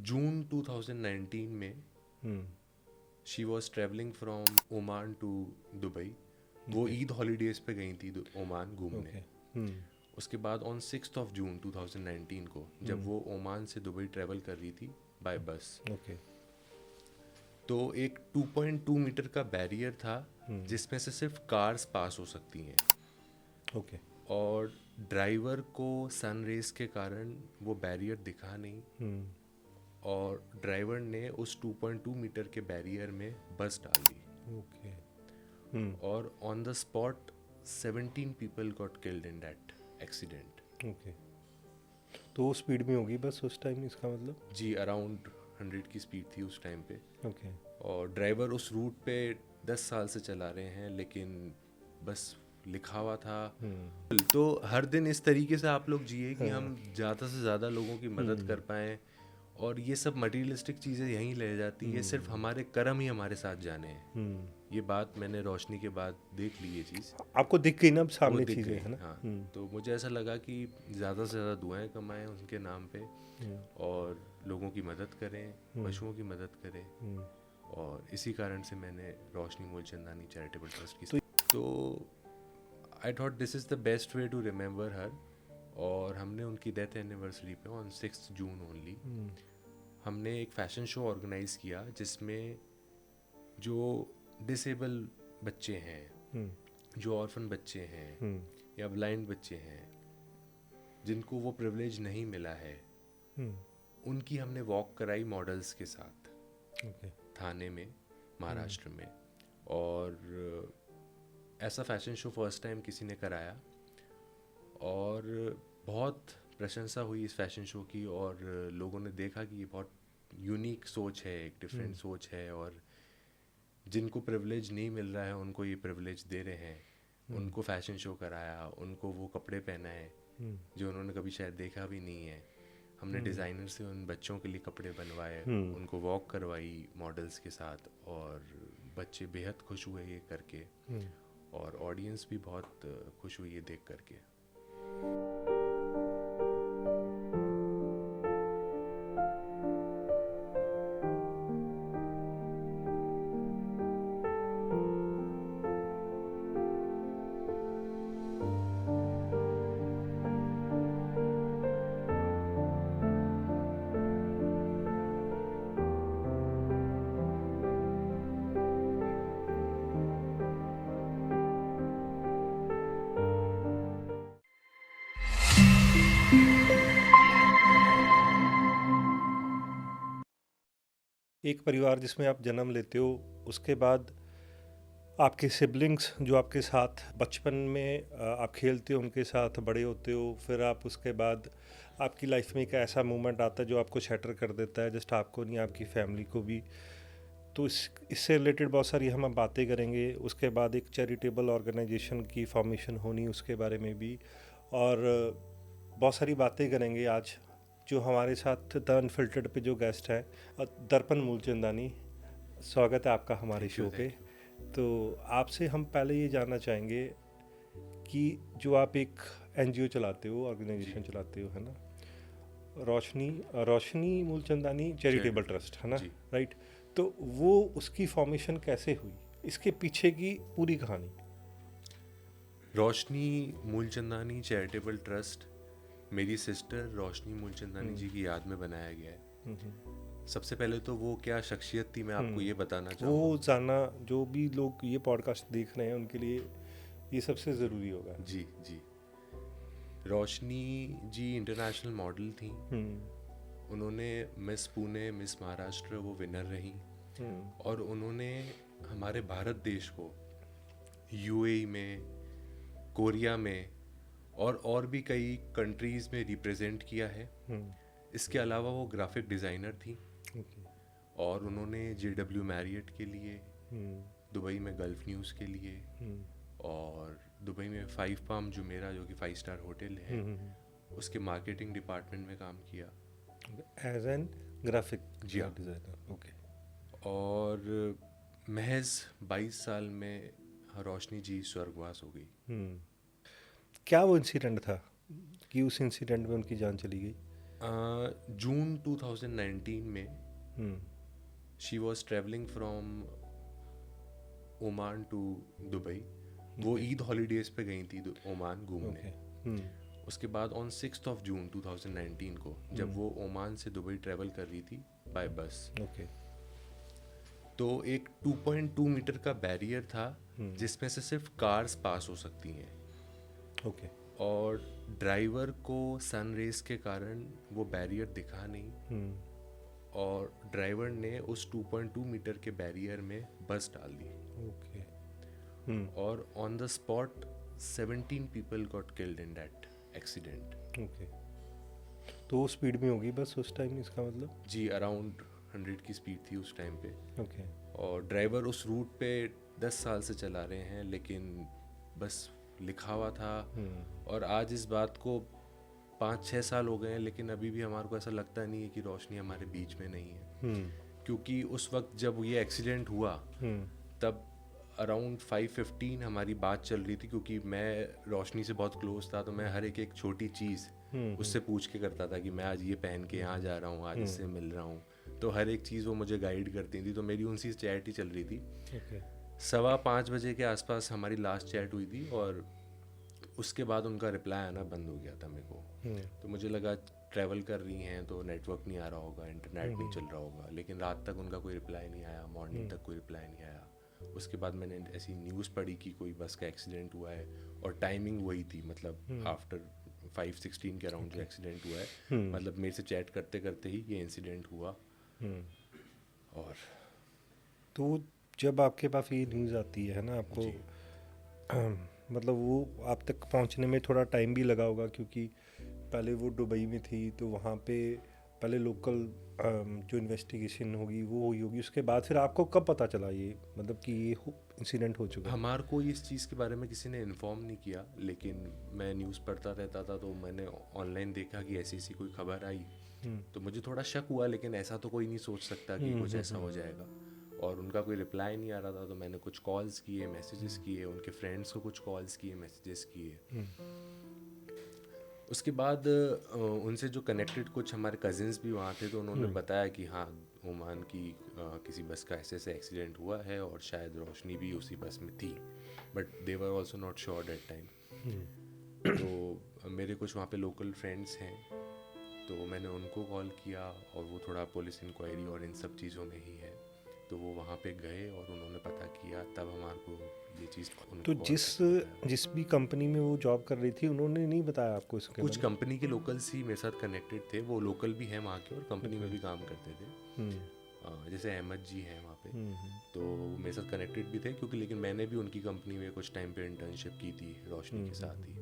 जून 2019 में she was travelling from Oman to Dubai. वो Eid holidays पे गई थी ओमान घूमने। उसके बाद ऑन 6 जून 2019 को जब वो ओमान से दुबई ट्रेवल कर रही थी बाय बस, तो एक 2.2 मीटर का बैरियर था जिसमें से सिर्फ कार्स पास हो सकती हैं। और ड्राइवर को सन रेज के कारण वो बैरियर दिखा नहीं, और ड्राइवर ने उस 2.2 मीटर के बैरियर में बस डाल दी। और on the spot 17 people got killed in that accident. तो वो स्पीड में होगी बस उस टाइम, इसका मतलब? जी, अराउंड 100 की स्पीड थी उस टाइम पे। और ड्राइवर उस रूट पे 10 साल से चला रहे हैं, लेकिन बस लिखा हुआ था। तो हर दिन इस तरीके से आप लोग जिए कि हम ज़्यादा से ज़्यादा लोगों की मदद कर पाएँ। और ये सब मटेरियलिस्टिक चीज़ें यहीं ले जाती है, सिर्फ हमारे कर्म ही हमारे साथ जाने हैं। ये बात मैंने रोशनी के बाद देख ली, ये चीज़ आपको दिख गई ना सामने चीज़ें, है ना? हाँ। तो मुझे ऐसा लगा कि ज़्यादा से ज़्यादा दुआएं कमाएं उनके नाम पे, और लोगों की मदद करें, पशुओं की मदद करें। और इसी कारण से मैंने रोशनी मूलचंदानी चैरिटेबल ट्रस्ट की। तो I thought this is the best way to remember her. और हमने उनकी डेथ एनिवर्सरी पे ऑन 6 जून ओनली हमने एक फ़ैशन शो ऑर्गेनाइज़ किया, जिसमें जो डिसेबल बच्चे हैं, जो ऑर्फन बच्चे हैं, या ब्लाइंड बच्चे हैं, जिनको वो प्रिविलेज नहीं मिला है, उनकी हमने वॉक कराई मॉडल्स के साथ थाने में, महाराष्ट्र में। और ऐसा फैशन शो फर्स्ट टाइम किसी ने कराया, और बहुत प्रशंसा हुई इस फैशन शो की। और लोगों ने देखा कि ये बहुत यूनिक सोच है, एक डिफरेंट सोच है, और जिनको प्रिविलेज नहीं मिल रहा है उनको ये प्रिविलेज दे रहे हैं। उनको फैशन शो कराया, उनको वो कपड़े पहनाए जो उन्होंने कभी शायद देखा भी नहीं है। हमने डिज़ाइनर से उन बच्चों के लिए कपड़े बनवाए, उनको वॉक करवाई मॉडल्स के साथ, और बच्चे बेहद खुश हुए ये करके, और ऑडियंस भी बहुत खुश हुई ये देख करके। एक परिवार जिसमें आप जन्म लेते हो, उसके बाद आपके सिबलिंग्स जो आपके साथ बचपन में आप खेलते हो, उनके साथ बड़े होते हो, फिर आप उसके बाद आपकी लाइफ में एक ऐसा मोमेंट आता है जो आपको शैटर कर देता है, जस्ट आपको नहीं, आपकी फैमिली को भी। तो इससे रिलेटेड बहुत सारी हम बातें करेंगे। उसके बाद एक चैरिटेबल ऑर्गेनाइजेशन की फॉर्मेशन होनी, उसके बारे में भी, और बहुत सारी बातें करेंगे आज। जो हमारे साथ द अनफिल्टर्ड पे जो गेस्ट हैं, दर्पण मूलचंदानी, स्वागत है आपका हमारे शो पे। तो आपसे हम पहले ये जानना चाहेंगे कि जो आप एक एनजीओ चलाते हो, ऑर्गेनाइजेशन चलाते हो, है ना, रोशनी मूलचंदानी चैरिटेबल ट्रस्ट, है ना, राइट? तो वो उसकी फॉर्मेशन कैसे हुई, इसके पीछे की पूरी कहानी। रोशनी मूलचंदानी चैरिटेबल ट्रस्ट मेरी सिस्टर रोशनी मूलचंदानी जी की याद में बनाया गया है। सबसे पहले तो वो क्या शख्सियत थी, मैं आपको ये बताना चाहूँगा। वो जानना, जो भी लोग ये पॉडकास्ट देख रहे हैं उनके लिए ये सबसे ज़रूरी होगा। जी जी। रोशनी जी इंटरनेशनल मॉडल थी। उन्होंने मिस पुणे, मिस महाराष्ट्र वो विनर रही। और उन्होंने हमारे भारत देश को यूएई में, कोरिया में, और भी कई कंट्रीज़ में रिप्रेजेंट किया है। इसके अलावा वो ग्राफिक डिज़ाइनर थी। और उन्होंने JW मैरियट के लिए, दुबई में गल्फ न्यूज़ के लिए, और दुबई में 5 पाम जुमेरा जो कि 5 स्टार होटल है, उसके मार्केटिंग डिपार्टमेंट में काम किया as an graphic designer. Okay. और महज 22 साल में रोशनी जी स्वर्गवास हो गई। क्या वो इंसिडेंट था कि उस इंसिडेंट में उनकी जान चली गई? जून 2019 में hmm, she was travelling from Oman to Dubai. वो ईद हॉलीडेज पे गई थी ओमान घूमने। ओके। हम्म, उसके बाद ऑन 6 ऑफ जून 2019 को जब वो ओमान से दुबई ट्रेवल कर रही थी बाय बस, ओके। तो एक 2.2 मीटर का बैरियर था जिसमें से सिर्फ कार्स पास हो सकती हैं, ओके। और ड्राइवर को सन रेस के कारण वो बैरियर दिखा नहीं, हम्म, और ड्राइवर ने उस 2.2 मीटर के बैरियर में बस डाल दी, ओके। हम्म, और on the spot 17 people got killed in that accident. Okay. तो वो स्पीड में होगी बस उस टाइम, इसका मतलब? जी, अराउंड 100 की स्पीड थी उस टाइम पे, ओके। और ड्राइवर उस रूट पे 10 साल से चला रहे हैं, लेकिन बस लिखा हुआ था। और आज इस बात को 5-6 साल हो गए हैं, लेकिन अभी भी हमारे को ऐसा लगता नहीं है कि रोशनी हमारे बीच में नहीं है, क्योंकि उस वक्त जब ये एक्सीडेंट हुआ तब अराउंड 5:15 हमारी बात चल रही थी, क्योंकि मैं रोशनी से बहुत क्लोज था, तो मैं हर एक छोटी चीज़ उससे पूछ के करता था कि मैं आज ये पहन के यहाँ जा रहा हूँ, आज इससे मिल रहा हूँ, तो हर एक चीज़ वो मुझे गाइड करती थी, तो मेरी उनसे चैट ही चल रही थी। ओके। 5:15 बजे के आसपास हमारी लास्ट चैट हुई थी, और उसके बाद उनका रिप्लाई आना बंद हो गया था मेरे को। तो मुझे लगा ट्रैवल कर रही हैं तो नेटवर्क नहीं आ रहा होगा, इंटरनेट नहीं चल रहा होगा, लेकिन रात तक उनका कोई रिप्लाई नहीं आया, मॉर्निंग तक कोई रिप्लाई नहीं आया। उसके बाद मैंने ऐसी न्यूज़ पढ़ी कि कोई बस का एक्सीडेंट हुआ है, और टाइमिंग वही थी, मतलब आफ्टर 5:16 के अराउंड जो एक्सीडेंट हुआ है, मतलब मेरे से चैट करते करते ही ये इंसिडेंट हुआ। और तो जब आपके पास ये न्यूज़ आती है ना, आपको मतलब वो आप तक पहुंचने में थोड़ा टाइम भी लगा होगा, क्योंकि पहले वो दुबई में थी, तो वहाँ पे पहले लोकल जो इन्वेस्टिगेशन होगी वो हुई होगी, उसके बाद फिर आपको कब पता चला ये, मतलब कि ये इंसिडेंट हो चुका है? हमारे को इस चीज़ के बारे में किसी ने इन्फॉर्म नहीं किया, लेकिन मैं न्यूज़ पढ़ता रहता था, तो मैंने ऑनलाइन देखा कि ऐसी ऐसी कोई खबर आई, तो मुझे थोड़ा शक हुआ, लेकिन ऐसा तो कोई नहीं सोच सकता कि कुछ ऐसा हो जाएगा, और उनका कोई रिप्लाई नहीं आ रहा था, तो मैंने कुछ कॉल्स किए, मैसेजेस किए, उनके फ्रेंड्स को कुछ कॉल्स किए, मैसेजेस किए। उसके बाद उनसे जो कनेक्टेड कुछ हमारे कजिन्स भी वहाँ थे, तो उन्होंने बताया कि हाँ, ओमान की किसी बस का ऐसे ऐसे एक्सीडेंट हुआ है, और शायद रोशनी भी उसी बस में थी, but they were also not sure that time. तो मेरे कुछ वहाँ पे लोकल फ्रेंड्स हैं, तो मैंने उनको कॉल किया, और वो थोड़ा पुलिस इंक्वायरी और इन सब चीज़ों में ही है, तो वो वहाँ पे गए और उन्होंने पता किया, तब हमारे को ये चीज़ तो जिस भी कंपनी में वो जॉब कर रही थी, उन्होंने नहीं बताया आपको इसके कुछ कंपनी के लोकल्स ही मेरे साथ कनेक्टेड थे, वो लोकल भी हैं वहाँ के, और कंपनी में भी काम करते थे। जैसे अहमद जी हैं वहाँ पे, तो वो मेरे साथ कनेक्टेड भी थे, क्योंकि लेकिन मैंने भी उनकी कंपनी में कुछ टाइम पे इंटर्नशिप की थी रोशनी के साथ ही,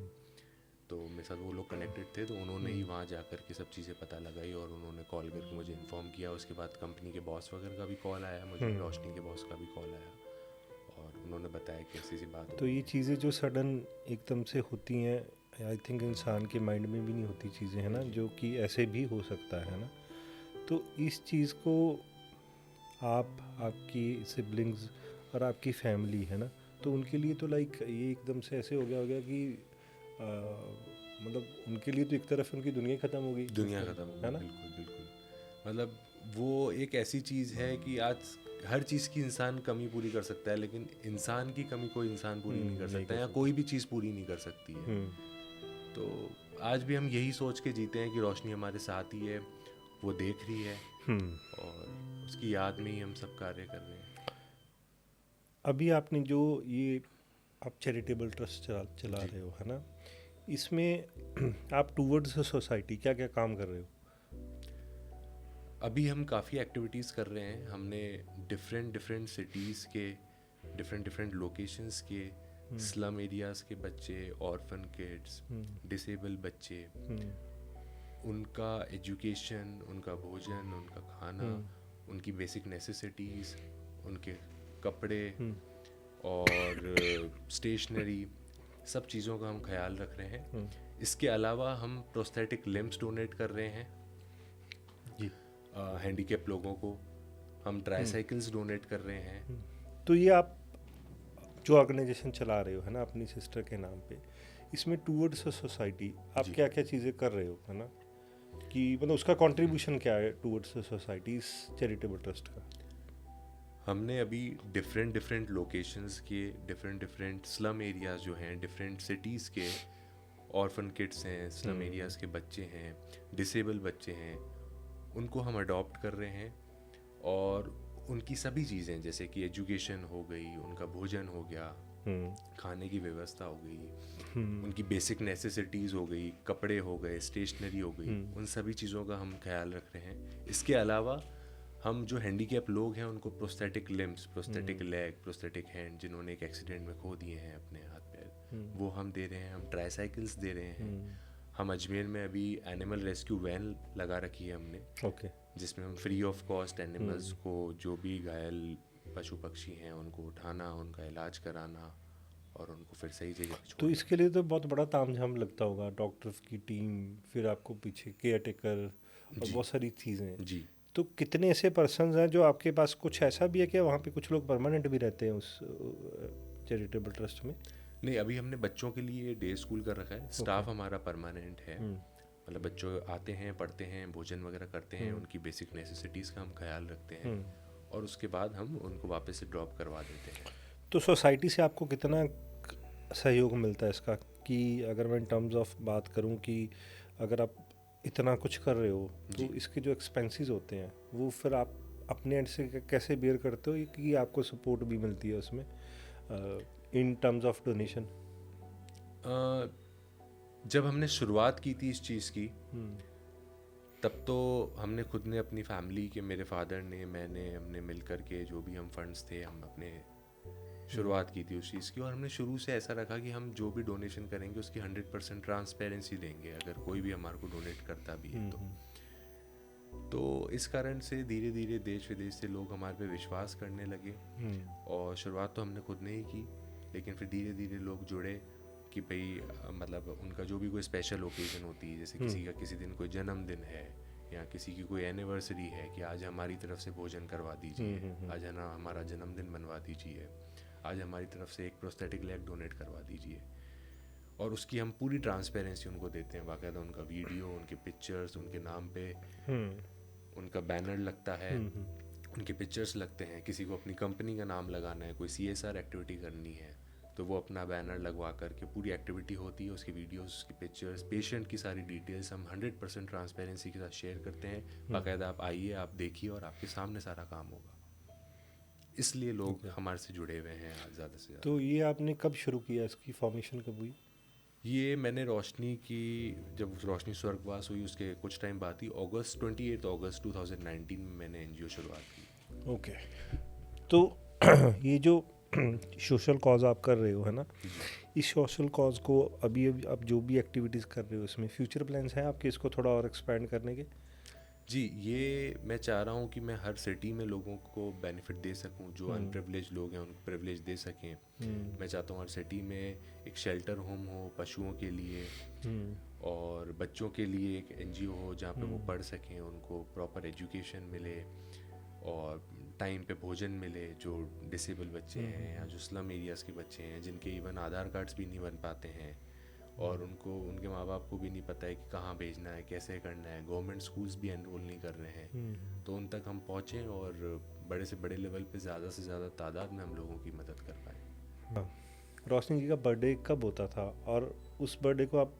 तो मेरे साथ वो लोग कनेक्टेड थे, तो उन्होंने ही वहाँ जा कर के सब चीज़ें पता लगाई, और उन्होंने कॉल करके मुझे इन्फॉर्म किया। उसके बाद कंपनी के बॉस वगैरह का भी कॉल आया मुझे, रोशनी के बॉस का भी कॉल आया, और उन्होंने बताया कि ऐसी सी बात। तो ये चीज़ें जो सडन एकदम से होती हैं, आई थिंक इंसान के माइंड में भी नहीं होती चीज़ें, है ना, जो कि ऐसे भी हो सकता है ना। तो इस चीज़ को आप, आपकी सिबलिंग्स और आपकी फैमिली, है ना, तो उनके लिए तो लाइक ये एकदम से ऐसे हो गया कि मतलब उनके लिए तो एक तरफ उनकी दुनिया ख़त्म हो गई, दुनिया ख़त्म हो गई, है ना। बिल्कुल बिल्कुल, मतलब वो एक ऐसी चीज़ है कि आज हर चीज़ की इंसान कमी पूरी कर सकता है, लेकिन इंसान की कमी कोई इंसान पूरी नहीं कर सकता, या कोई भी चीज़ पूरी नहीं कर सकती है। तो आज भी हम यही सोच के जीते हैं कि रोशनी हमारे साथ ही है, वो देख रही है, और उसकी याद में ही हम सब कार्य कर रहे हैं। अभी आपने जो ये आप चैरिटेबल ट्रस्ट चला रहे हो, है ना, इसमें आप टूवर्ड्स सोसाइटी क्या क्या काम कर रहे हो? अभी हम काफ़ी एक्टिविटीज़ कर रहे हैं। हमने डिफरेंट सिटीज़ के डिफरेंट लोकेशंस के स्लम एरियाज़ के बच्चे, ऑर्फन किड्स, डिसेबल बच्चे, उनका एजुकेशन, उनका भोजन, उनका खाना, उनकी बेसिक नेसेसिटीज़, उनके कपड़े और स्टेशनरी, सब चीज़ों का हम ख्याल रख रहे हैं। इसके अलावा हम प्रोस्थेटिक लिम्स डोनेट कर रहे हैं जी, हैंडीकैप लोगों को। हम ट्राईसाइकिल्स डोनेट कर रहे हैं। तो ये आप जो ऑर्गेनाइजेशन चला रहे हो, है ना, अपनी सिस्टर के नाम पे, इसमें टूवर्ड्स सोसाइटी आप क्या क्या चीज़ें कर रहे हो, है ना? कि मतलब उसका कंट्रीब्यूशन क्या है टुवर्ड्स द सोसाइटी इस चैरिटेबल ट्रस्ट का? हमने अभी डिफरेंट डिफरेंट लोकेशंस के डिफरेंट स्लम एरियाज़ जो हैं, डिफरेंट सिटीज़ के ऑर्फन किड्स हैं, स्लम एरियाज़ के बच्चे हैं, डिसेबल बच्चे हैं, उनको हम अडॉप्ट कर रहे हैं। और उनकी सभी चीज़ें जैसे कि एजुकेशन हो गई, उनका भोजन हो गया, खाने की व्यवस्था हो गई, उनकी बेसिक नेसेसिटीज़ हो गई, कपड़े हो गए, स्टेशनरी हो गई, उन सभी चीज़ों का हम ख्याल रख रहे हैं। इसके अलावा हम जो हैंडीकैप लोग हैं उनको prosthetic limbs, prosthetic leg, prosthetic hand, जिन्होंने एक एक्सीडेंट में खो दिए हैं अपने हाथ पैर, वो हम दे रहे हैं। हम ट्राईसाइकिल्स दे रहे हैं। हम अजमेर में अभी एनिमल रेस्क्यू वैन लगा रखी है हमने, जिसमें हम फ्री ऑफ कॉस्ट एनिमल्स को, जो भी घायल पशु पक्षी हैं, उनको उठाना, उनका इलाज कराना और उनको फिर सही जगह पे तो छोड़ना। इसके लिए तो बहुत बड़ा तामझाम लगता होगा, डॉक्टर्स की टीम, फिर आपको पीछे केयर टेकर और जी बहुत सारी चीज़ें हैं। जी। तो कितने ऐसे पर्सन्स हैं जो आपके पास, कुछ ऐसा भी है कि वहाँ पे कुछ लोग परमानेंट भी रहते हैं उस चैरिटेबल ट्रस्ट में? नहीं, अभी हमने बच्चों के लिए डे स्कूल कर रखा है। स्टाफ हमारा परमानेंट है, मतलब बच्चों आते हैं, पढ़ते हैं, भोजन वगैरह करते हैं, उनकी बेसिक नेसेसिटीज़ का हम ख्याल रखते हैं और उसके बाद हम उनको वापस से ड्रॉप करवा देते हैं। तो सोसाइटी से आपको कितना सहयोग मिलता है इसका? कि अगर मैं इन टर्म्स ऑफ बात करूं कि अगर आप इतना कुछ कर रहे हो तो इसके जो एक्सपेंसेस होते हैं वो फिर आप अपने एंड से कैसे बेयर करते हो, कि आपको सपोर्ट भी मिलती है उसमें इन टर्म्स ऑफ डोनेशन? जब हमने शुरुआत की थी इस चीज़ की, तब तो हमने खुद ने अपनी फैमिली के, मेरे फादर ने, मैंने, हमने मिल कर के जो भी हम फंड्स थे, हम अपने शुरुआत की थी उस चीज़ की। और हमने शुरू से ऐसा रखा कि हम जो भी डोनेशन करेंगे उसकी 100% ट्रांसपेरेंसी देंगे, अगर कोई भी हमारे को डोनेट करता भी है तो इस कारण से धीरे धीरे देश विदेश से लोग हमारे पे विश्वास करने लगे। और शुरुआत तो हमने खुद ने ही की, लेकिन फिर धीरे धीरे लोग जुड़े कि भाई मतलब उनका जो भी कोई स्पेशल ओकेजन होती है, जैसे किसी का किसी दिन कोई जन्मदिन है या किसी की कोई एनिवर्सरी है, कि आज हमारी तरफ से भोजन करवा दीजिए, आज है ना हमारा जन्मदिन बनवा दीजिए, आज हमारी तरफ से एक प्रोस्थेटिक लेग डोनेट करवा दीजिए। और उसकी हम पूरी ट्रांसपेरेंसी उनको देते हैं, बाकायदा उनका वीडियो, उनके पिक्चर्स, उनके नाम पे उनका बैनर लगता है, उनके पिक्चर्स लगते हैं। किसी को अपनी कंपनी का नाम लगाना है, कोई CSR एक्टिविटी करनी है, तो वो अपना बैनर लगवा करके पूरी एक्टिविटी होती है, उसकी वीडियोस, उसकी पिक्चर्स, पेशेंट की सारी डिटेल्स हम 100% ट्रांसपेरेंसी के साथ शेयर करते हैं। बाकायदा आप आइए, आप देखिए और आपके सामने सारा काम होगा। इसलिए लोग हमारे से जुड़े हुए हैं ज़्यादा से ज़्यादा। तो ये आपने कब शुरू किया, इसकी फॉर्मेशन कब हुई? ये मैंने रोशनी की, जब रोशनी स्वर्गवास हुई उसके कुछ टाइम बाद ही, 28 अगस्त 2019 में मैंने NGO शुरुआत की। ओके। तो ये जो सोशल कॉज आप कर रहे हो, है ना, इस सोशल कॉज को अभी आप जो भी एक्टिविटीज़ कर रहे हो, इसमें फ्यूचर प्लान्स हैं आपके इसको थोड़ा और एक्सपैंड करने के? जी, ये मैं चाह रहा हूँ कि मैं हर सिटी में लोगों को बेनिफिट दे सकूँ, जो अनप्रिविलेज लोग हैं उनको प्रिविलेज दे सकें। मैं चाहता हूँ हर सिटी में एक शेल्टर होम हो पशुओं के लिए, और बच्चों के लिए एक NGO हो जहाँ पे वो पढ़ सकें, उनको प्रॉपर एजुकेशन मिले और टाइम पे भोजन मिले, जो डिसेबल बच्चे हैं या जो स्लम एरियाज़ के बच्चे हैं, जिनके इवन आधार कार्ड्स भी नहीं बन पाते हैं और उनको, उनके माँ बाप को भी नहीं पता है कि कहाँ भेजना है, कैसे करना है, गवर्नमेंट स्कूल्स भी एनरोल नहीं कर रहे हैं, तो उन तक हम पहुँचें और बड़े से बड़े लेवल पे ज़्यादा से ज़्यादा तादाद में हम लोगों की मदद कर पाएँ। हाँ। रोशनी जी का बर्थडे कब होता था, और उस बर्थडे को आप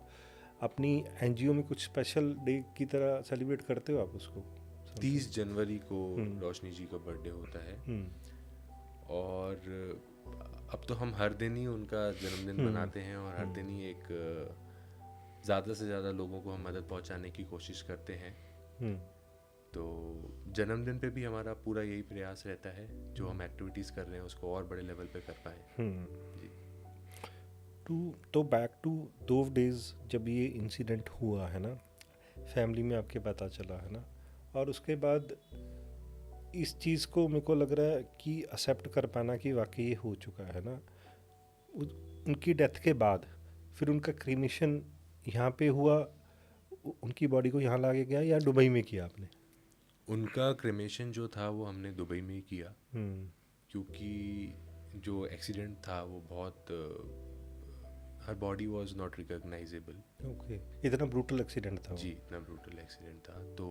अपनी NGO में कुछ स्पेशल डे की तरह सेलिब्रेट करते हो आप उसको? 30 जनवरी को रोशनी जी का बर्थडे होता है और अब तो हम हर दिन ही उनका जन्मदिन मनाते हैं और हर दिन ही एक ज़्यादा से ज़्यादा लोगों को हम मदद पहुंचाने की कोशिश करते हैं। तो जन्मदिन पे भी हमारा पूरा यही प्रयास रहता है, जो हम एक्टिविटीज़ कर रहे हैं उसको और बड़े लेवल पे कर पाएँ। जी। तो बैक टू दो डेज जब ये इंसिडेंट हुआ, है ना, फैमिली में आपके पता चला, है ना, और उसके बाद इस चीज़ को मेरे को लग रहा है कि एक्सेप्ट कर पाना कि वाकई ये हो चुका है ना, उनकी डेथ के बाद फिर उनका क्रीमेशन यहाँ पे हुआ, उनकी बॉडी को यहाँ लाया गया या दुबई में किया आपने? उनका क्रेमेशन जो था वो हमने दुबई में ही किया, क्योंकि जो एक्सीडेंट था वो बहुत her body was not recognisable. Okay, इतना ब्रूटल एक्सीडेंट था वो? जी, इतना ब्रूटल एक्सीडेंट था। तो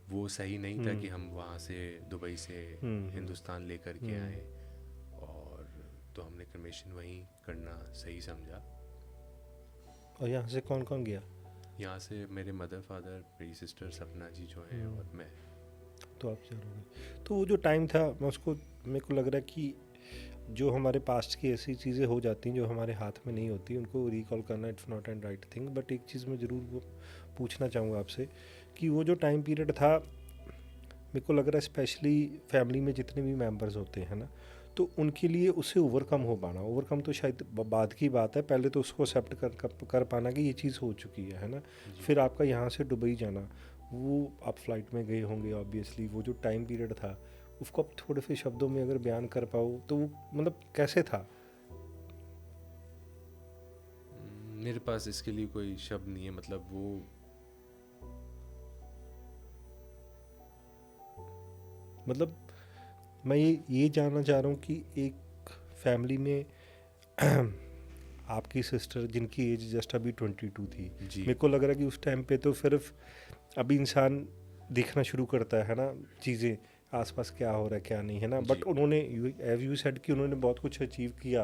वो सही नहीं था कि हम वहाँ से दुबई से हिंदुस्तान लेकर के आए, और तो हमने क्रमेशन वहीं करना सही समझा। और यहाँ से कौन कौन गया? यहाँ से मेरे मदर फादर, मेरी सिस्टर सपना जी जो हैं, और मैं। तो आप चार हो गए। तो वो जो टाइम था, मैं उसको, मेरे को लग रहा है कि जो हमारे पास्ट की ऐसी चीज़ें हो जाती हैं जो हमारे हाथ में नहीं होती, उनको रिकॉल करना it's not and right thing. But एक चीज़ मैं ज़रूर वो पूछना चाहूँगा आपसे कि वो जो टाइम पीरियड था, मेरे को लग रहा है स्पेशली फैमिली में जितने भी मेंबर्स होते हैं ना, तो उनके लिए उसे ओवरकम हो पाना, ओवरकम तो शायद बाद की बात है, पहले तो उसको एक्सेप्ट कर पाना कि ये चीज़ हो चुकी है ना। फिर आपका यहाँ से दुबई जाना, वो आप फ्लाइट में गए होंगे ऑब्वियसली, वो जो टाइम पीरियड था उसको आप थोड़े से शब्दों में अगर बयान कर पाओ तो वो मतलब कैसे था? मेरे पास इसके लिए कोई शब्द नहीं है। मतलब वो मतलब मैं ये जानना चाह रहा हूँ कि एक फैमिली में आपकी सिस्टर जिनकी एज जस्ट अभी 22 थी, मेरे को लग रहा है कि उस टाइम पे तो सिर्फ अभी इंसान देखना शुरू करता है ना चीज़ें आसपास क्या हो रहा है क्या नहीं है ना, बट उन्होंने एज यू सेड कि उन्होंने बहुत कुछ अचीव किया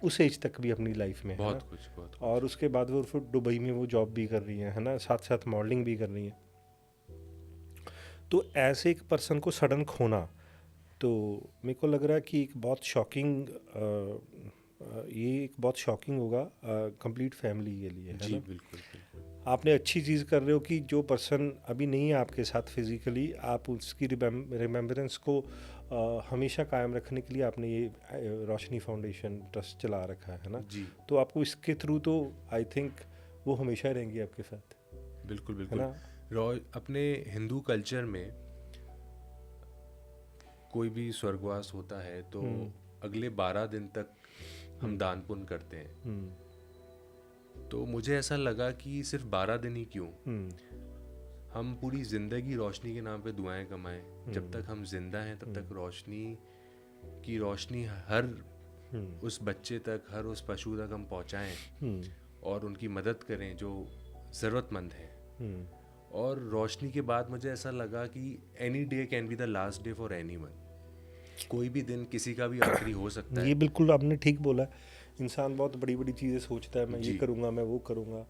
उस एज तक भी अपनी लाइफ में, बहुत है कुछ, बहुत कुछ। और उसके बाद वो फिर दुबई में वो जॉब भी कर रही है ना, साथ साथ मॉडलिंग भी कर रही है। तो ऐसे एक पर्सन को सडन खोना, तो मेरे को लग रहा है कि एक बहुत शॉकिंग, ये एक बहुत शॉकिंग होगा कंप्लीट फैमिली के लिए, है जी ना? बिल्कुल बिल्कुल। आपने अच्छी चीज़ कर रहे हो कि जो पर्सन अभी नहीं है आपके साथ फिजिकली, आप उसकी रिमेम्बरेंस को हमेशा कायम रखने के लिए आपने ये रोशनी फाउंडेशन ट्रस्ट चला रखा है ना जी तो आपको इसके थ्रू तो आई थिंक वो हमेशा रहेंगी आपके साथ, बिल्कुल है बिल्कुल। ना? अपने हिंदू कल्चर में कोई भी स्वर्गवास होता है तो अगले 12 दिन तक हम दान पुण्य करते हैं। तो मुझे ऐसा लगा कि सिर्फ 12 दिन ही क्यों, हम पूरी ज़िंदगी रोशनी के नाम पे दुआएं कमाएं। जब तक हम जिंदा हैं तब तक रोशनी की रोशनी हर उस बच्चे तक, हर उस पशु तक हम पहुंचाएं और उनकी मदद करें जो ज़रूरतमंद हैं। और रोशनी के बाद मुझे ऐसा लगा कि any day can be the last day for anyone. कोई भी दिन किसी का भी आखिरी हो सकता है। ये बिल्कुल आपने ठीक बोला। इंसान बहुत बड़ी बड़ी चीज़ें सोचता है, मैं ये करूँगा, मैं वो करूँगा,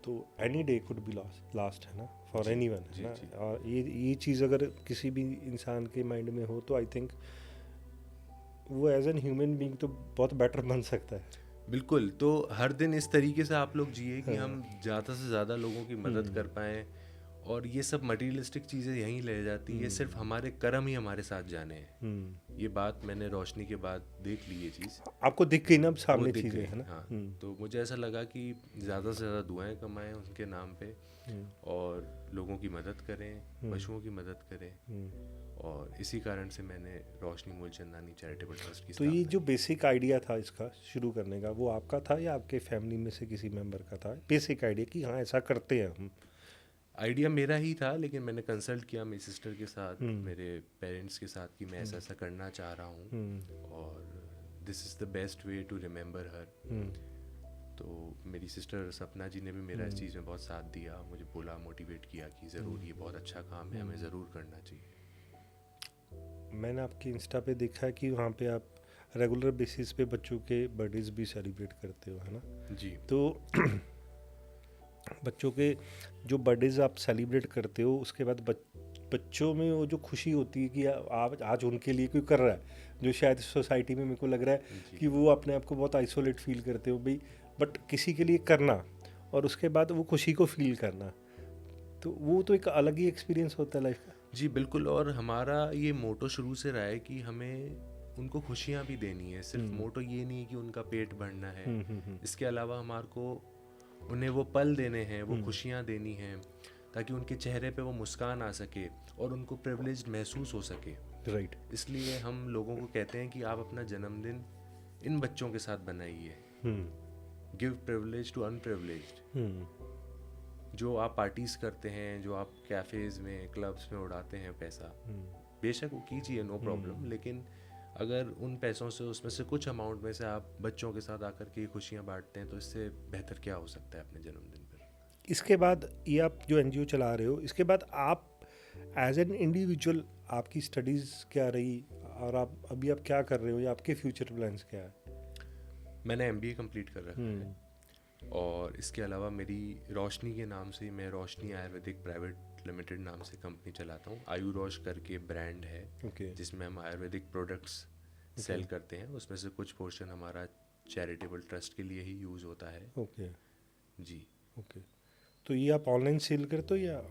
तो any day could be last, है ना, फॉर एनीवन, है ना। और ये चीज़ अगर किसी भी इंसान के माइंड में हो तो आई थिंक वो एज एन ह्यूमन बीइंग तो बहुत बेटर बन सकता है। बिल्कुल। तो हर दिन इस तरीके से आप लोग जिए कि हम ज़्यादा से ज़्यादा लोगों की मदद कर पाएँ। और ये सब मटीरियलिस्टिक चीज़ें यहीं ले जाती है, सिर्फ हमारे कर्म ही हमारे साथ जाने हैं। ये बात मैंने रोशनी के बाद देख ली, ये चीज़ आपको दिख गई ना सामने चीज़ें, है ना। हाँ, तो मुझे ऐसा लगा कि ज़्यादा से ज़्यादा दुआएं कमाएं उनके नाम पे, और लोगों की मदद करें, पशुओं की मदद करें। और इसी कारण से मैंने रोशनी मूलचंदानी चैरिटेबल ट्रस्ट की। तो ये जो बेसिक आइडिया था इसका शुरू करने का, वो आपका था या आपके फैमिली में से किसी मेंबर का था? बेसिक आइडिया कि हाँ ऐसा करते हैं हम। आइडिया मेरा ही था, लेकिन मैंने कंसल्ट किया मेरी सिस्टर के साथ, मेरे पेरेंट्स के साथ कि मैं ऐसा ऐसा करना चाह रहा हूँ और this is the best way to remember her. तो मेरी सिस्टर सपना जी ने भी मेरा इस चीज़ में बहुत साथ दिया, मुझे बोला, मोटिवेट किया कि ज़रूर ये बहुत अच्छा काम है, हमें ज़रूर करना चाहिए। मैंने आपके इंस्टा पे देखा है कि वहाँ पे आप रेगुलर बेसिस पे बच्चों के बर्थडेज भी सेलिब्रेट करते हो, है ना? जी। तो बच्चों के जो बर्थडेज आप सेलिब्रेट करते हो उसके बाद बच्चों में वो जो खुशी होती है कि आप आज उनके लिए कोई कर रहा है, जो शायद सोसाइटी में मेरे को लग रहा है कि वो अपने आप को बहुत आइसोलेट फील करते हो भाई, बट किसी के लिए करना और उसके बाद वो खुशी को फील करना, तो वो तो एक अलग ही एक्सपीरियंस होता है लाइफ का। जी बिल्कुल। और हमारा ये मोटो शुरू से रहा है कि हमें उनको खुशियाँ भी देनी है। सिर्फ मोटो ये नहीं कि उनका पेट भरना है, इसके अलावा हमारे को उन्हें वो पल देने हैं, वो खुशियाँ देनी हैं, ताकि उनके चेहरे पे वो मुस्कान आ सके और उनको प्रिविलेज्ड महसूस हो सके। राइट। इसलिए हम लोगों को कहते हैं कि आप अपना जन्मदिन इन बच्चों के साथ बनाइए। Give privilege to unprivileged. जो आप पार्टीज करते हैं, जो आप कैफेज में, क्लब्स में उड़ाते हैं पैसा, बेशक वो कीजिए, नो प्रॉब्लम, लेकिन अगर उन पैसों से उसमें से कुछ अमाउंट में से आप बच्चों के साथ आकर के खुशियाँ बांटते हैं तो इससे बेहतर क्या हो सकता है अपने जन्मदिन पर। इसके बाद ये आप जो एनजीओ चला रहे हो, इसके बाद आप एज एन इंडिविजुअल आपकी स्टडीज़ क्या रही और आप अभी आप क्या कर रहे हो या आपके फ्यूचर प्लान्स क्या है? मैंने MBA कंप्लीट कर रखा है और इसके अलावा मेरी रोशनी के नाम से मैं रोशनी आयुर्वेदिक प्राइवेट लिमिटेड नाम से कंपनी चलाता हूँ। आयुरोश करके ब्रांड है ओके जिसमें हम आयुर्वेदिक प्रोडक्ट्स सेल करते हैं। उसमें से कुछ पोर्शन हमारा चैरिटेबल ट्रस्ट के लिए ही यूज़ होता है। ओके जी ओके। तो ये आप ऑनलाइन सेल करते हो या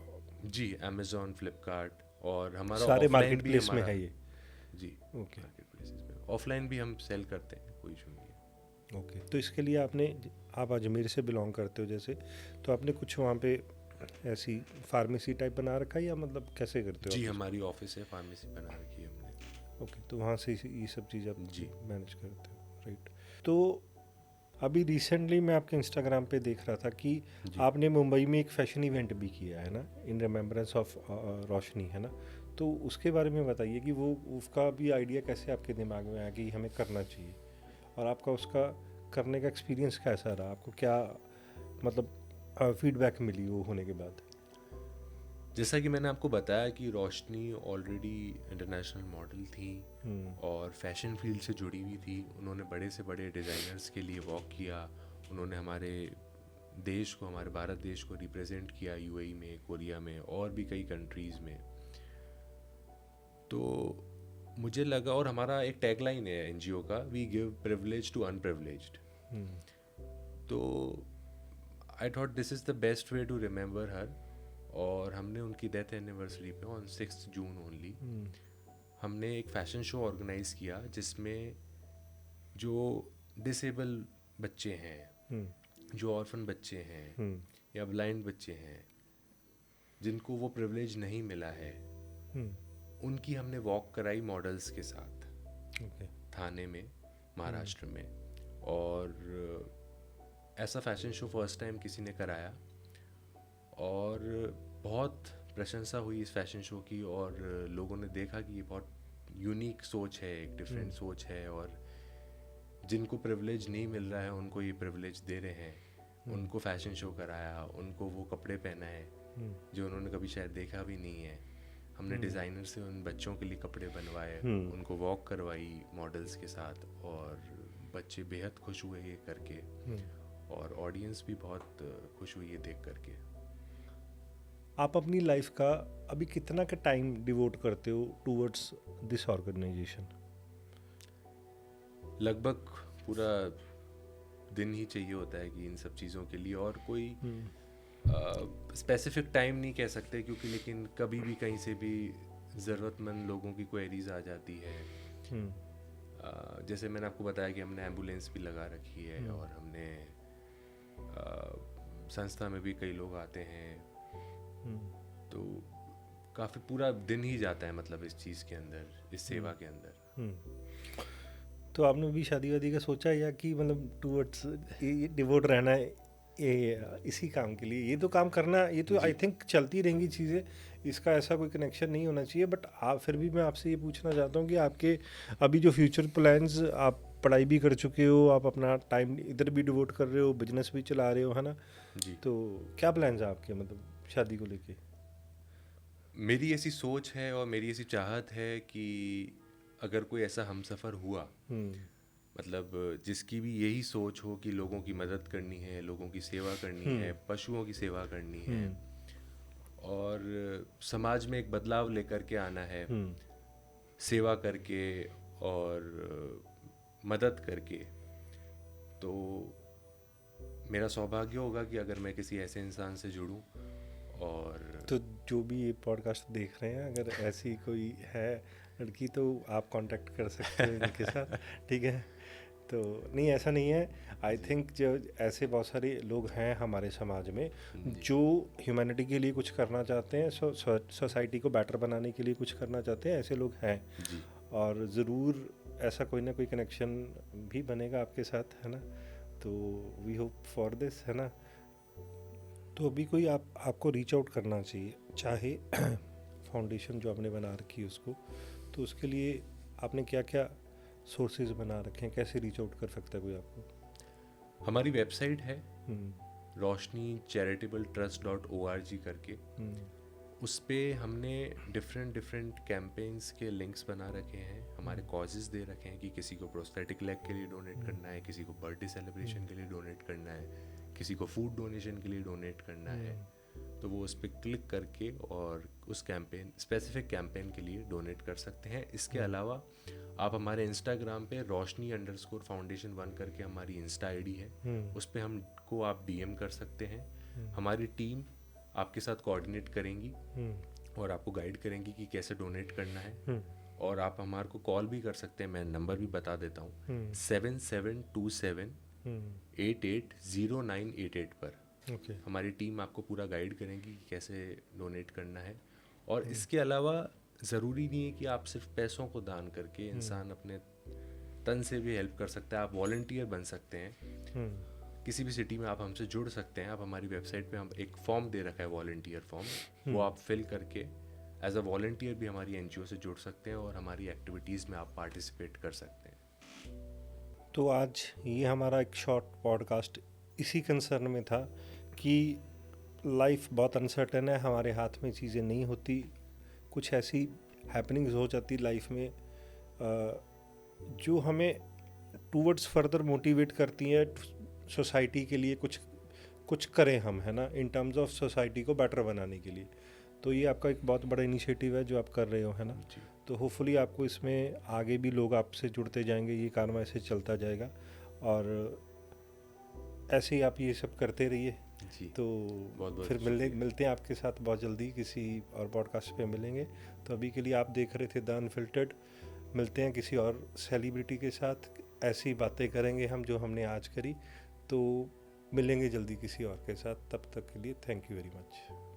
जी, अमेज़ॉन, फ्लिपकार्ट और हमारा सारे ऑफलाइन मार्केट भी प्लेस में हमारा है ये? जी ओके मार्केट प्लेसेस पे ऑफलाइन भी हम सेल करते हैं, कोई इशू नहीं है। ओके। तो इसके लिए आप अजमेर से बिलोंग करते हो जैसे, तो आपने कुछ वहाँ पे ऐसी फार्मेसी टाइप बना रखा है या मतलब कैसे करते हो जी, आप? हमारी ऑफिस है, फार्मेसी बना रखी है हमने। ओके, तो वहाँ से ये सब चीज़ आप जी। मैनेज करते हो, राइट। तो अभी रिसेंटली मैं आपके इंस्टाग्राम पे देख रहा था कि जी। आपने मुंबई में एक फैशन इवेंट भी किया है ना, इन रिमेम्बरेंस ऑफ रोशनी, है ना? तो उसके बारे में बताइए कि वो उसका भी आइडिया कैसे आपके दिमाग में आया कि हमें करना चाहिए, और आपका उसका करने का एक्सपीरियंस कैसा रहा? आपको क्या मतलब फीडबैक मिली वो होने के बाद? जैसा कि मैंने आपको बताया कि रोशनी ऑलरेडी इंटरनेशनल मॉडल थी और फैशन फील्ड से जुड़ी हुई थी। उन्होंने बड़े से बड़े डिज़ाइनर्स के लिए वॉक किया। उन्होंने हमारे देश को, हमारे भारत देश को रिप्रेजेंट किया UAE में, कोरिया में और भी कई कंट्रीज़ में। तो मुझे लगा, और हमारा एक टैगलाइन है NGO का, we give privilege to unprivileged. तो I thought this is the best way to remember her. और हमने उनकी डेथ एनिवर्सरी पे ऑन 6 जून ओनली हमने एक फ़ैशन शो ऑर्गेनाइज़ किया जिसमें जो डिसेबल बच्चे हैं, जो ऑर्फन बच्चे हैं या ब्लाइंड बच्चे हैं, जिनको वो प्रिविलेज नहीं मिला है, उनकी हमने वॉक कराई मॉडल्स के साथ थाने में, महाराष्ट्र में। और ऐसा फैशन शो फर्स्ट टाइम किसी ने कराया और बहुत प्रशंसा हुई इस फैशन शो की। और लोगों ने देखा कि ये बहुत यूनिक सोच है, एक डिफरेंट सोच है, और जिनको प्रिविलेज नहीं मिल रहा है उनको ये प्रिविलेज दे रहे हैं। उनको फैशन शो कराया, उनको वो कपड़े पहनाए जो उन्होंने कभी शायद देखा भी नहीं है। हमने डिज़ाइनर से उन बच्चों के लिए कपड़े बनवाए, उनको वॉक करवाई मॉडल्स के साथ, और बच्चे बेहद खुश हुए ये करके, और ऑडियंस भी बहुत खुश हुई ये देख करके। आप अपनी लाइफ का अभी कितना का टाइम डिवोट करते हो टूवर्ड्स दिस ऑर्गेनाइजेशन? लगभग पूरा दिन ही चाहिए होता है कि इन सब चीज़ों के लिए, और कोई स्पेसिफिक टाइम नहीं कह सकते क्योंकि, लेकिन कभी भी कहीं से भी ज़रूरतमंद लोगों की क्वेरीज आ जाती है। जैसे मैंने आपको बताया कि हमने एम्बुलेंस भी लगा रखी है, और हमने संस्था में भी कई लोग आते हैं। तो काफ़ी पूरा दिन ही जाता है मतलब इस चीज़ के अंदर, इस सेवा के अंदर। तो आपने भी शादी वादी का सोचा या कि मतलब टूवर्ड्स डिवोट रहना है ये इसी काम के लिए? ये तो काम करना, ये तो आई थिंक चलती रहेंगी चीज़ें, इसका ऐसा कोई कनेक्शन नहीं होना चाहिए। बट आप फिर भी मैं आपसे ये पूछना चाहता हूँ कि आपके अभी जो फ्यूचर प्लान्स, आप पढ़ाई भी कर चुके हो, आप अपना टाइम इधर भी डिवोट कर रहे हो, बिजनेस भी चला रहे हो, है ना? जी। तो क्या प्लान्स हैं आपके मतलब शादी को लेके? मेरी ऐसी सोच है और मेरी ऐसी चाहत है कि अगर कोई ऐसा हमसफ़र हुआ, मतलब जिसकी भी यही सोच हो कि लोगों की मदद करनी है, लोगों की सेवा करनी है, पशुओं की सेवा करनी है, और समाज में एक बदलाव लेकर के आना है, सेवा करके और मदद करके, तो मेरा सौभाग्य होगा कि अगर मैं किसी ऐसे इंसान से जुड़ूं। और तो जो भी ये पॉडकास्ट देख रहे हैं, अगर ऐसी कोई है लड़की तो आप कांटेक्ट कर सकते हो इनके साथ, ठीक है? तो नहीं, ऐसा नहीं है। आई थिंक जो ऐसे बहुत सारे लोग हैं हमारे समाज में जो ह्यूमैनिटी के लिए कुछ करना चाहते हैं, सोसाइटी को बेटर बनाने के लिए कुछ करना चाहते हैं, ऐसे लोग हैं। और ज़रूर ऐसा कोई ना कोई कनेक्शन भी बनेगा आपके साथ, है ना? तो वी होप फॉर दिस, है ना? तो अभी कोई आपको रीच आउट करना चाहिए, चाहे फाउंडेशन जो आपने बना रखी है उसको, तो उसके लिए आपने क्या क्या सोर्सेज बना रखे हैं, कैसे रीच आउट कर सकता है कोई आपको? हमारी वेबसाइट है हम्म, roshnicharitabletrust.org करके। हम्म, उस पे हमने डिफरेंट कैंपेन्स के लिंक्स बना रखे हैं, हमारे कॉजेज़ दे रखे हैं कि किसी को प्रोस्थेटिक लेग के लिए डोनेट करना है, किसी को बर्थडे सेलिब्रेशन के लिए डोनेट करना है, किसी को फूड डोनेशन के लिए डोनेट करना है। तो वो उस पर क्लिक करके और उस कैंपेन, स्पेसिफिक कैंपेन के लिए डोनेट कर सकते हैं। इसके अलावा आप हमारे इंस्टाग्राम पे roshni_foundation1 करके हमारी इंस्टा आईडी है, उस पर हमको आप डीएम कर सकते हैं। हमारी टीम आपके साथ कोऑर्डिनेट करेंगी और आपको गाइड करेंगी कि कैसे डोनेट करना है। और आप हमारे को कॉल भी कर सकते हैं, मैं नंबर भी बता देता हूँ, 7727880988 पर। ओके, हमारी टीम आपको पूरा गाइड करेंगी कि कैसे डोनेट करना है। और इसके अलावा ज़रूरी नहीं है कि आप सिर्फ पैसों को दान करके, इंसान अपने तन से भी हेल्प कर सकता है। आप वॉलंटियर बन सकते हैं, किसी भी सिटी में आप हमसे जुड़ सकते हैं। आप हमारी वेबसाइट पे हम एक फॉर्म दे रखा है, वॉलंटियर फॉर्म, वो आप फिल करके एज अ वॉलंटियर भी हमारी एनजीओ से जुड़ सकते हैं और हमारी एक्टिविटीज़ में आप पार्टिसिपेट कर सकते हैं। तो आज ये हमारा एक शॉर्ट पॉडकास्ट इसी कंसर्न में था कि लाइफ बहुत अनसर्टेन है, हमारे हाथ में चीज़ें नहीं होती, कुछ ऐसी हैपनिंग्स हो जाती लाइफ में जो हमें टूवर्ड्स फर्दर मोटिवेट करती हैं सोसाइटी के लिए कुछ करें हम, है ना, इन टर्म्स ऑफ सोसाइटी को बेटर बनाने के लिए। तो ये आपका एक बहुत बड़ा इनिशिएटिव है जो आप कर रहे हो, है ना। तो होपफुली आपको इसमें आगे भी लोग आपसे जुड़ते जाएंगे, ये काम ऐसे चलता जाएगा और ऐसे ही आप ये सब करते रहिए। जी, तो बहुत फिर मिलते हैं आपके साथ बहुत जल्दी किसी और पॉडकास्ट पे मिलेंगे। तो अभी के लिए आप देख रहे थे द अनफिल्टर्ड। मिलते हैं किसी और सेलिब्रिटी के साथ, ऐसी बातें करेंगे हम जो हमने आज करी। तो मिलेंगे जल्दी किसी और के साथ, तब तक के लिए थैंक यू वेरी मच।